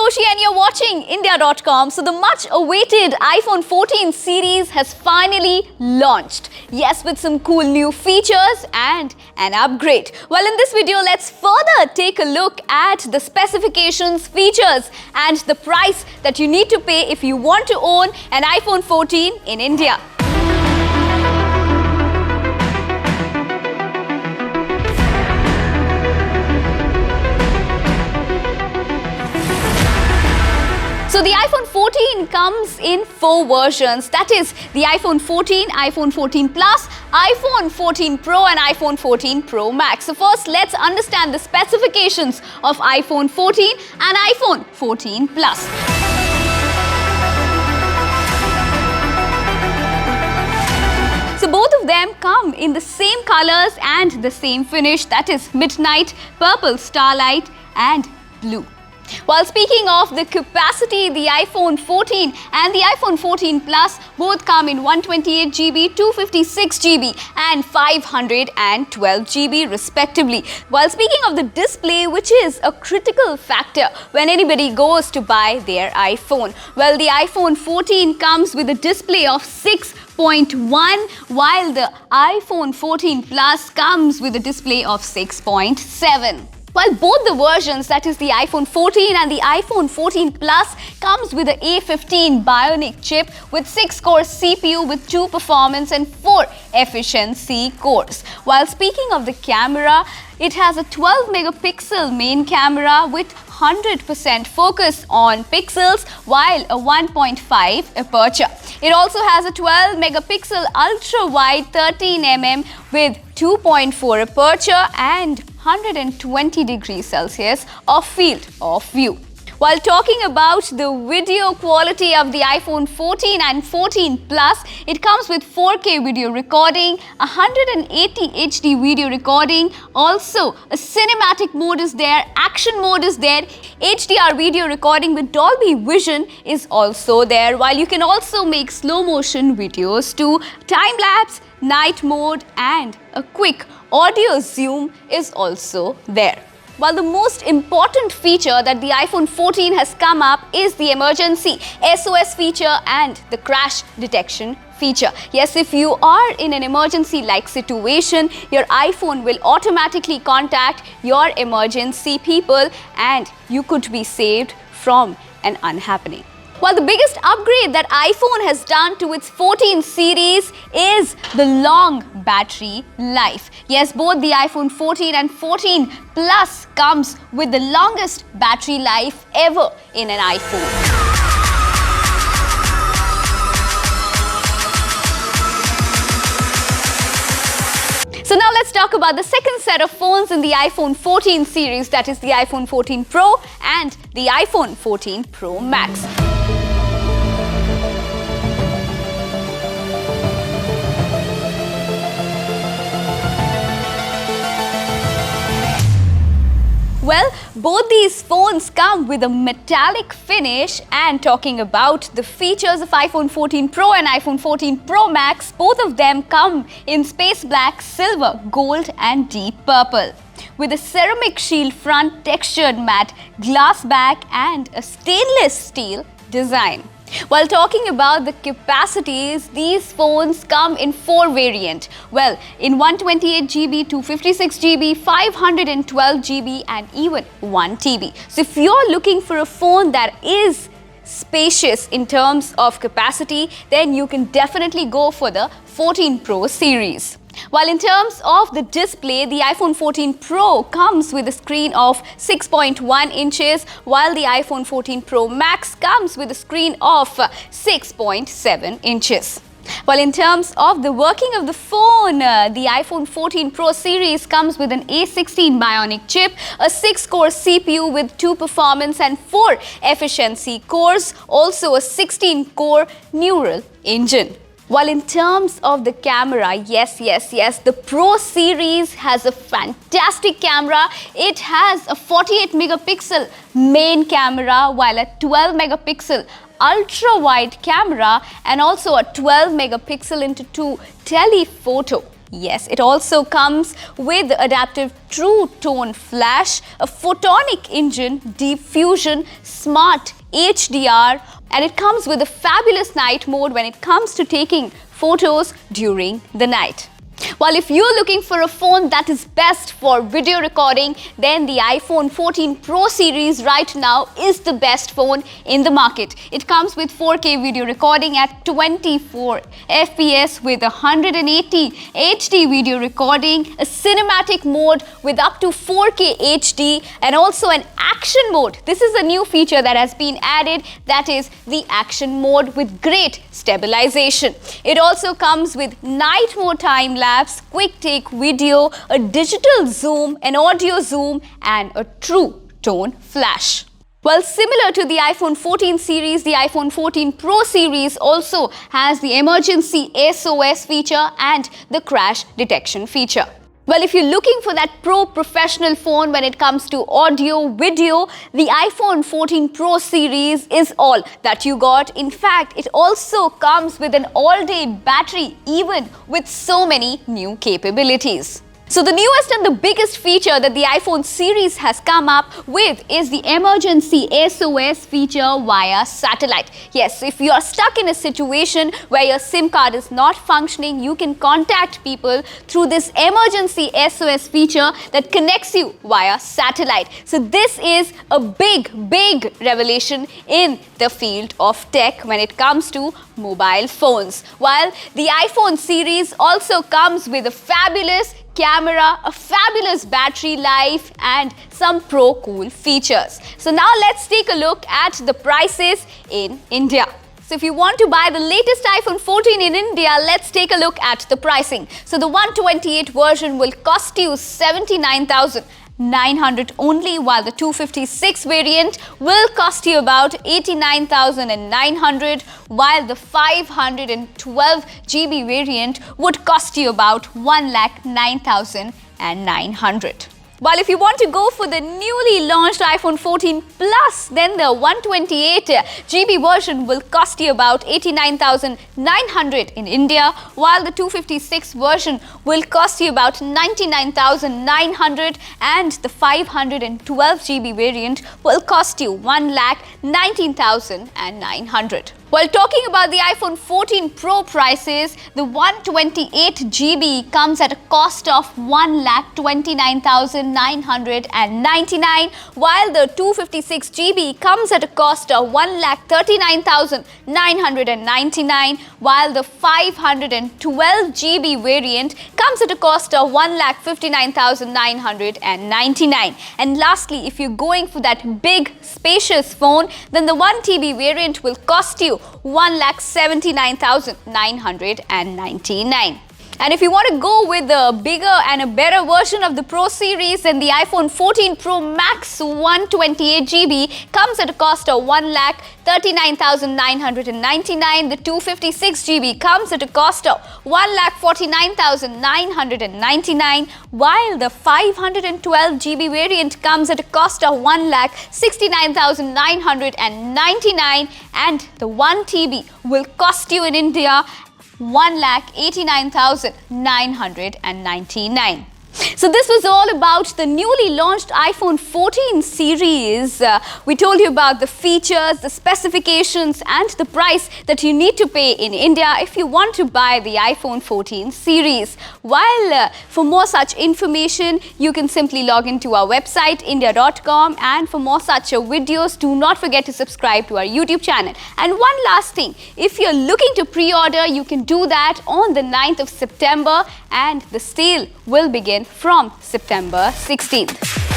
Toshi and you're watching India.com. So the much awaited iPhone 14 series has finally launched. Yes, with some cool new features and an upgrade. Well, in this video, let's further take a look at the specifications, features and the price that you need to pay if you want to own an iPhone 14 in India. So the iPhone 14 comes in 4 versions, that is the iPhone 14, iPhone 14 Plus, iPhone 14 Pro and iPhone 14 Pro Max. So first let's understand the specifications of iPhone 14 and iPhone 14 Plus. So both of them come in the same colors and the same finish, that is midnight, purple, starlight and blue. While speaking of the capacity, the iPhone 14 and the iPhone 14 Plus both come in 128GB, 256GB and 512GB respectively. While speaking of the display, which is a critical factor when anybody goes to buy their iPhone. Well, the iPhone 14 comes with a display of 6.1, while the iPhone 14 Plus comes with a display of 6.7. While both the versions, that is the iPhone 14 and the iPhone 14 Plus, comes with the A15 Bionic chip with 6-core CPU with 2 performance and 4 efficiency cores. While speaking of the camera, it has a 12-megapixel main camera with 100% focus on pixels while a 1.5 aperture. It also has a 12-megapixel ultra-wide 13mm with 2.4 aperture and 120 degrees Celsius of field of view. While talking about the video quality of the iPhone 14 and 14 Plus, it comes with 4K video recording, 180 HD video recording, also a cinematic mode is there, action mode is there, HDR video recording with Dolby Vision is also there, while you can also make slow motion videos too, time lapse, night mode and a quick audio zoom is also there. While the most important feature that the iPhone 14 has come up is the emergency SOS feature and the crash detection feature. Yes, if you are in an emergency-like situation, your iPhone will automatically contact your emergency people and you could be saved from an unhappening. While the biggest upgrade that iPhone has done to its 14 series is the long battery life. Yes, both the iPhone 14 and 14 Plus comes with the longest battery life ever in an iPhone. So now let's talk about the second set of phones in the iPhone 14 series, that is the iPhone 14 Pro and the iPhone 14 Pro Max. Well, both these phones come with a metallic finish, and talking about the features of iPhone 14 Pro and iPhone 14 Pro Max, both of them come in space black, silver, gold and deep purple. With a ceramic shield front, textured matte glass back and a stainless steel design. While talking about the capacities, these phones come in 4 variants. Well, in 128GB, 256GB, 512GB and even 1TB. So if you're looking for a phone that is spacious in terms of capacity, then you can definitely go for the 14 Pro series. While in terms of the display, the iPhone 14 Pro comes with a screen of 6.1 inches, while the iPhone 14 Pro Max comes with a screen of 6.7 inches. While in terms of the working of the phone, the iPhone 14 Pro series comes with an A16 Bionic chip, a 6-core CPU with 2 performance and 4 efficiency cores, also a 16-core neural engine. While in terms of the camera, yes, the Pro series has a fantastic camera. It has a 48 megapixel main camera, while a 12 megapixel ultra wide camera and also a 12 megapixel into 2 telephoto. Yes, it also comes with adaptive true tone flash, a photonic engine, deep fusion, smart HDR, and it comes with a fabulous night mode when it comes to taking photos during the night. While if you're looking for a phone that is best for video recording, then the iPhone 14 Pro series right now is the best phone in the market. It comes with 4K video recording at 24 FPS with 180 HD video recording, a cinematic mode with up to 4K HD, and also an action mode. This is a new feature that has been added, that is the action mode with great stabilization. It also comes with night mode time lapse, quick take video, a digital zoom, an audio zoom, and a true tone flash. Well, similar to the iPhone 14 series, the iPhone 14 Pro series also has the emergency SOS feature and the crash detection feature. Well, if you're looking for that pro professional phone when it comes to audio, video, the iPhone 14 Pro series is all that you got. In fact, it also comes with an all-day battery, even with so many new capabilities. So the newest and the biggest feature that the iPhone series has come up with is the emergency SOS feature via satellite. Yes, if you are stuck in a situation where your SIM card is not functioning, you can contact people through this emergency SOS feature that connects you via satellite. So this is a big revelation in the field of tech when it comes to mobile phones. While the iPhone series also comes with a fabulous camera, a fabulous battery life, and some pro cool features. So now let's take a look at the prices in India. So if you want to buy the latest iPhone 14 in India, let's take a look at the pricing. So the 128 version will cost you 79,900 only, while the 256 variant will cost you about 89,900, while the 512 GB variant would cost you about 1,09,900. While if you want to go for the newly launched iPhone 14 Plus, then the 128 GB version will cost you about 89,900 in India, while the 256 version will cost you about 99,900, and the 512 GB variant will cost you 1,19,900. While talking about the iPhone 14 Pro prices, the 128 GB comes at a cost of 1,29,999, while the 256 GB comes at a cost of 1,39,999, while the 512 GB variant comes at a cost of 1,59,999. And lastly, if you're going for that big spacious phone, then the 1 TB variant will cost you 1,79,999. And if you want to go with a bigger and a better version of the Pro series, then the iPhone 14 Pro Max 128 GB comes at a cost of 1,39,999. The 256 GB comes at a cost of 1,49,999, while the 512 GB variant comes at a cost of 1,69,999, and the 1 TB will cost you in India 1,89,999. So this was all about the newly launched iPhone 14 series. We told you about the features, the specifications, and the price that you need to pay in India if you want to buy the iPhone 14 series. While for more such information, you can simply log into our website India.com, and for more such videos, do not forget to subscribe to our YouTube channel. And one last thing, if you're looking to pre-order, you can do that on the 9th of September, and the sale will begin from September 16th.